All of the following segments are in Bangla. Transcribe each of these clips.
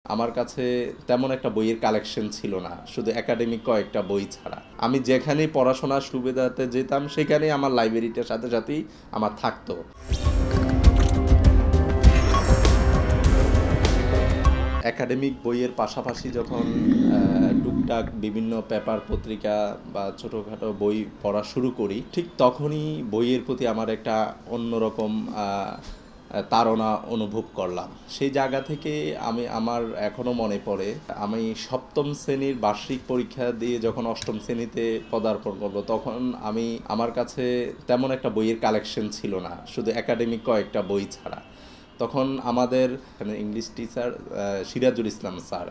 আমার কাছে তেমন একটা বইয়ের কালেকশন ছিল না, শুধু একাডেমিক কয়েকটা বই ছাড়া। আমি যেখানেই পড়াশোনার সুবিধাতে যেতাম সেখানেই আমার লাইব্রেরিটার সাথে সাথেই আমার থাকতো। একাডেমিক বইয়ের পাশাপাশি যখন টুকটাক বিভিন্ন পেপার পত্রিকা বা ছোটোখাটো বই পড়া শুরু করি, ঠিক তখনই বইয়ের প্রতি আমার একটা অন্যরকম তাড়না অনুভব করলাম। সেই জায়গা থেকে আমার এখনও মনে পড়ে, আমি সপ্তম শ্রেণীর বার্ষিক পরীক্ষা দিয়ে যখন অষ্টম শ্রেণীতে পদার্পণ করবো, তখন আমার কাছে তেমন একটা বইয়ের কালেকশন ছিল না, শুধু একাডেমিক কয়েকটা বই ছাড়া। তখন আমাদের English teacher Sirajul Islam sir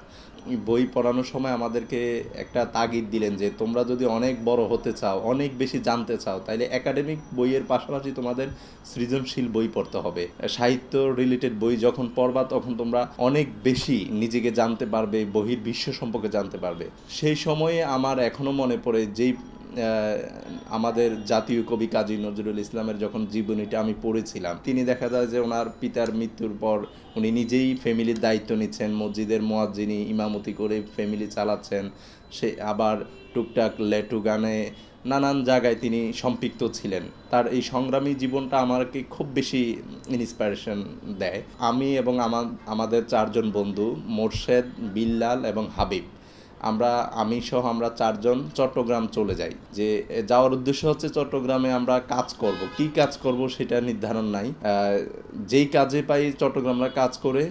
বই পড়ানোর সময় আমাদেরকে একটা তাগিদ দিলেন যে তোমরা যদি অনেক বড় হতে চাও, অনেক বেশি জানতে চাও, তাইলে একাডেমিক বইয়ের পাশাপাশি তোমাদের সৃজনশীল বই পড়তে হবে। সাহিত্য রিলেটেড বই যখন পড়বা তখন তোমরা অনেক বেশি নিজেকে জানতে পারবে, বহির্বিশ্ব সম্পর্কে জানতে পারবে। সেই সময়ে আমার এখনও মনে পড়ে যেই আমাদের জাতীয় কবি কাজী নজরুল ইসলামের যখন জীবনীটা আমি পড়েছিলাম, তিনি দেখা যায় যে ওনার পিতার মৃত্যুর পর উনি নিজেই ফ্যামিলির দায়িত্ব নিচ্ছেন, মসজিদের মুয়াজ্জিনি ইমামতি করে ফ্যামিলি চালাচ্ছেন। সে আবার টুকটাক লেটু গানে নানান জায়গায় তিনি সম্পৃক্ত ছিলেন। তার এই সংগ্রামী জীবনটা আমাকে খুব বেশি ইন্সপিরেশন দেয়। আমি এবং আমাদের চারজন বন্ধু মোরশেদ, বিল্লাল এবং হাবিব, আমি সহ আমরা চারজন চট্টগ্রাম চলে যাই। যে যাওয়ার উদ্দেশ্য হচ্ছে চট্টগ্রামে আমরা কাজ করব, কি কাজ করব সেটা নির্ধারণ নাই। যেই কাজে পাই চট্টগ্রামরা কাজ করে,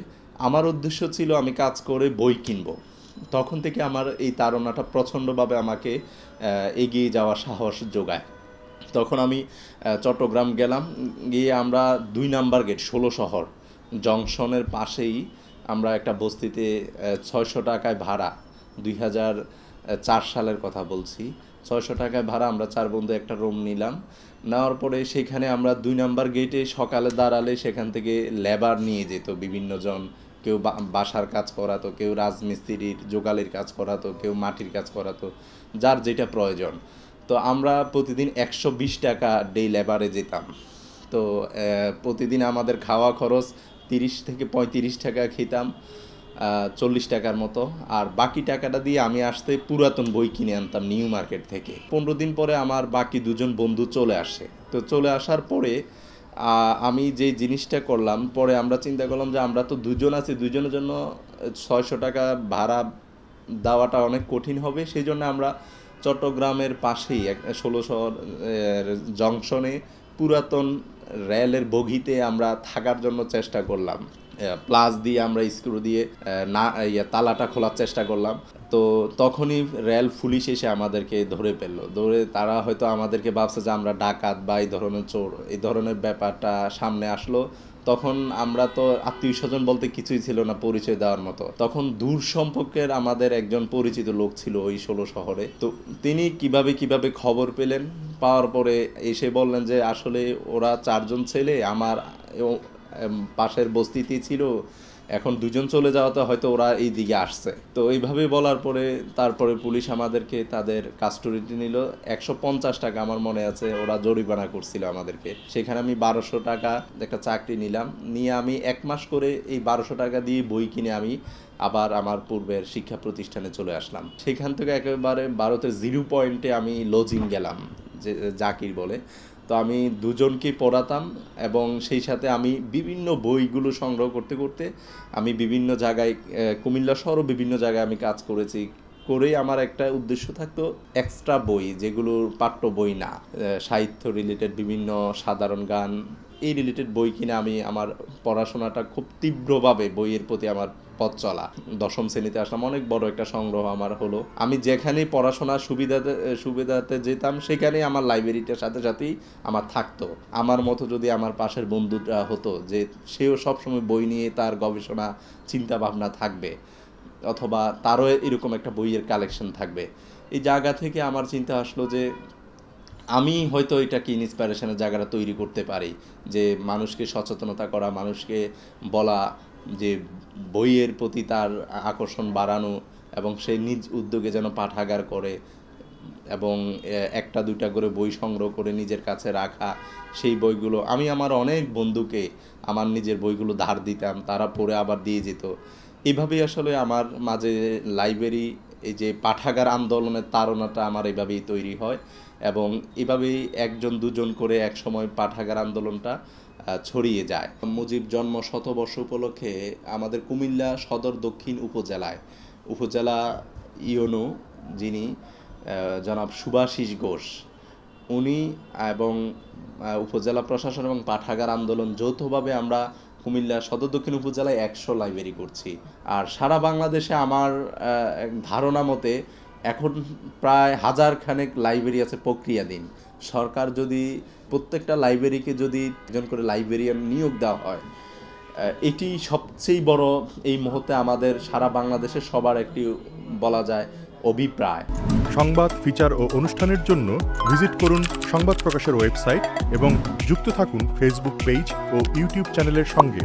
আমার উদ্দেশ্য ছিল আমি কাজ করে বই কিনবো। তখন থেকে আমার এই তাড়নাটা প্রচণ্ডভাবে আমাকে এগিয়ে যাওয়ার সাহস যোগায়। তখন আমি চট্টগ্রাম গেলাম, গিয়ে আমরা ২ নাম্বার গেট ১৬ শহর জংশনের পাশেই আমরা একটা বস্তিতে ৬০০ টাকায় ভাড়া, ২০০৪ সালের কথা বলছি, ৬০০ টাকায় ভাড়া আমরা ৪ বন্ধু একটা রুম নিলাম। নেওয়ার পরে সেখানে আমরা ২ নাম্বার গেটে সকালে দাঁড়ালে সেখান থেকে লেবার নিয়ে যেত বিভিন্ন জন। কেউ বাসার কাজ করাতো, কেউ রাজমিস্ত্রির জোগালির কাজ করাতো, কেউ মাটির কাজ করাতো, যার যেটা প্রয়োজন। তো আমরা প্রতিদিন ১২০ টাকা ডে লেবারে যেতাম। তো প্রতিদিন আমাদের খাওয়া খরচ ৩০ থেকে ৩৫ টাকা খেতাম, ৪০ টাকার মতো। আর বাকি টাকাটা দিয়ে আমি আসতে পুরাতন বই কিনে আনতাম নিউ মার্কেট থেকে। ১৫ দিন পরে আমার বাকি দুজন বন্ধু চলে আসে। তো চলে আসার পরে আমি যে জিনিসটা করলাম, পরে আমরা চিন্তা করলাম যে আমরা তো দুজন আছি, দুজনের জন্য ৬০০ টাকা ভাড়া দেওয়াটা অনেক কঠিন হবে। সেই জন্য আমরা চট্টগ্রামের পাশেই ১৬ শহর জংশনে পুরাতন রেলের বগিতে আমরা থাকার জন্য চেষ্টা করলাম। প্লাস দিয়ে আমরা স্ক্রু দিয়ে তালাটা খোলার চেষ্টা করলাম। তো তখনই রেল পুলিশ এসে আমাদেরকে ধরে ফেললো। ধরে তারা হয়তো আমাদেরকে ভাবছে যে আমরা ডাকাত বা এই ধরনের চোর, এই ধরনের ব্যাপারটা সামনে আসলো। তখন আমরা তো আত্মীয় স্বজন বলতে কিছুই ছিল না পরিচয় দেওয়ার মতো। তখন দূর সম্পর্কের আমাদের একজন পরিচিত লোক ছিল ওই ১৬ শহরে। তো তিনি কিভাবে খবর পেলেন, পাওয়ার পরে এসে বললেন যে আসলে ওরা ৪ জন ছেলে আমার পাশের বস্তিতেই ছিল, এখন ২ জন চলে যাওয়াতে হয়তো ওরা এই দিকে আসছে। তো এইভাবে বলার পরে তারপরে পুলিশ আমাদেরকে তাদের কাস্টডিতে নিল। ১৫০ টাকা আমার মনে আছে ওরা জরিমানা করছিল আমাদেরকে। সেখানে আমি ১২০০ টাকা একটা চাকরি নিলাম, নিয়ে আমি ১ মাস করে এই ১২০০ টাকা দিয়ে বই কিনে আমি আবার আমার পূর্বের শিক্ষা প্রতিষ্ঠানে চলে আসলাম। সেখান থেকে একেবারে ভারতের ০ পয়েন্টে আমি লজিং গেলাম, যে জাকির বলে। তো আমি দুজনকেই পড়াতাম এবং সেই সাথে আমি বিভিন্ন বইগুলো সংগ্রহ করতে করতে আমি বিভিন্ন জায়গায়, কুমিল্লা শহরও বিভিন্ন জায়গায় আমি কাজ করেছি। করেই আমার একটা উদ্দেশ্য থাকতো এক্সট্রা বই, যেগুলো পাঠ্য বই না, সাহিত্য রিলেটেড বিভিন্ন সাধারণ গান, এই রিলেটেড বই কিনে আমি আমার পড়াশোনাটা খুব তীব্রভাবে বইয়ের প্রতি আমার পথ চলা। ১০ম শ্রেণীতে আসলাম, অনেক বড় একটা সংগ্রহ আমার হলো। আমি যেখানেই পড়াশোনার সুবিধাতে যেতাম সেখানেই আমার লাইব্রেরিটার সাথে সাথেই আমার থাকতো। আমার মতো যদি আমার পাশের বন্ধুটা হতো, যে সেও সবসময় বই নিয়ে তার গবেষণা চিন্তা ভাবনা থাকবে, অথবা তারও এরকম একটা বইয়ের কালেকশন থাকবে, এই জায়গা থেকে আমার চিন্তা আসলো যে আমি হয়তো এটাকে ইন্সপিরেশনের জায়গাটা তৈরি করতে পারি, যে মানুষকে সচেতনতা করা, মানুষকে বলা যে বইয়ের প্রতি তার আকর্ষণ বাড়ানো, এবং সে নিজ উদ্যোগে যেন পাঠাগার করে এবং একটা দুইটা করে বই সংগ্রহ করে নিজের কাছে রাখা। সেই বইগুলো আমি আমার অনেক বন্ধুকে আমার নিজের বইগুলো ধার দিতাম, তারা পড়ে আবার দিয়ে যেত। এভাবেই আসলে আমার মাঝে লাইব্রেরি, এই যে পাঠাগার আন্দোলনের তাড়নাটা আমার এভাবেই তৈরি হয়, এবং এভাবেই একজন দুজন করে একসময় পাঠাগার আন্দোলনটা ছড়িয়ে যায়। মুজিব জন্ম শতবর্ষ উপলক্ষে আমাদের কুমিল্লা সদর দক্ষিণ উপজেলা ইউনো যিনি জনাব সুভাষিস ঘোষ, উনি এবং উপজেলা প্রশাসন এবং পাঠাগার আন্দোলন যৌথভাবে আমরা কুমিল্লা সদর দক্ষিণ উপজেলায় 100 লাইব্রেরি করছি। আর সারা বাংলাদেশে আমার ধারণা মতে এখন প্রায় 1000 খানেক লাইব্রেরি আছে প্রক্রিয়াধীন। সরকার যদি প্রত্যেকটা লাইব্রেরিকে যদি একজন করে লাইব্রেরিয়ান নিয়োগ দেওয়া হয়, এটি সবচেয়ে বড় এই মুহূর্তে আমাদের সারা বাংলাদেশের সবার একটি বলা যায় অভিপ্রায়। সংবাদ, ফিচার ও অনুষ্ঠানের জন্য ভিজিট করুন সংবাদ প্রকাশের ওয়েবসাইট এবং যুক্ত থাকুন ফেসবুক পেজ ও ইউটিউব চ্যানেলের সঙ্গে।